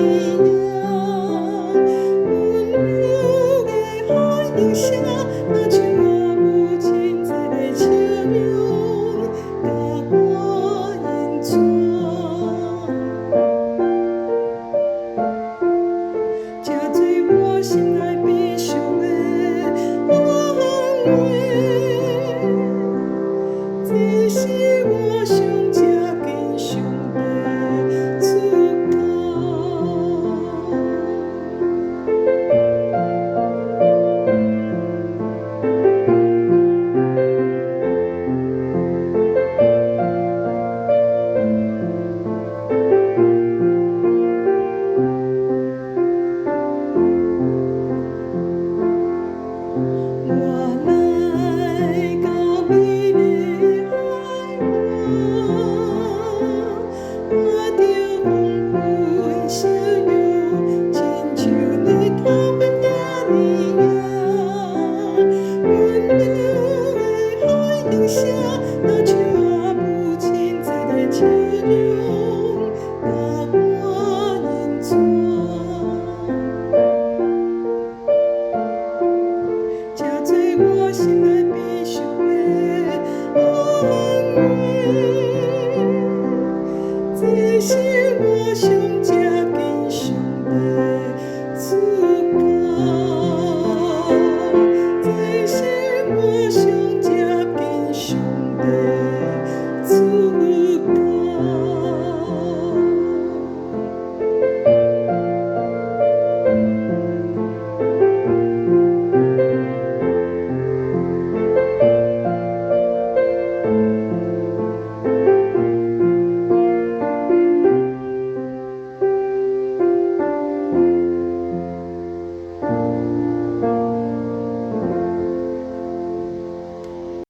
力量，温柔的海影下，那像我母亲这个笑容，甲我印带。这做我心内悲伤的安慰，这是我上接近上帝祝福。我来到美丽海岸，看着丰富笑容，亲像你透明的力量，温柔的海影下，那像我母亲这个笑容，甲我印带。这做我心内悲伤的安慰，这是我上接近上帝祝福，这是我上接近上帝。